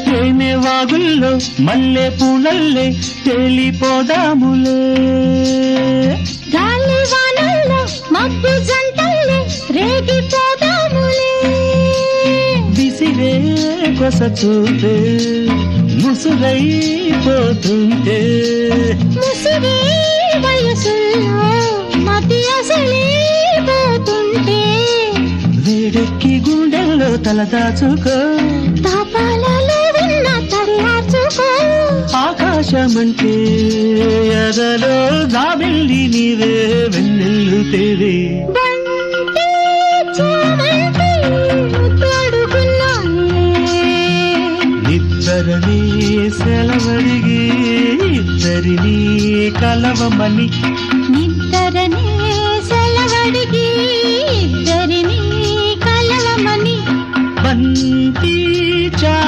తేనె వాగుల్లో మల్లె పూలల్లే తేలిపోదాములే, గాలి వానల్లో మబ్బు జంటల్లే రేగిపోదాములే, విసిరే కొస చూపే ముసుగైపోతుంటే, ముసిరే వయసుల్లో మతి అసలిపోతుంటే, వేడెక్కి గుండెల్లో తల దాచుకో, తాపాలలో ఉన్న తడియార్చుకో, ఆకాశమంటే ఎదలో జాబిల్లి నీవే వెన్నెల్లు తేవే, బంతి చామంతి ముద్దాడుకున్నానే, నిద్దరని సెలవడిగి ఇద్దరిని కలవమని, నిద్దరనే సెలవడిగి ఇద్దరిని కలవమని, బంతి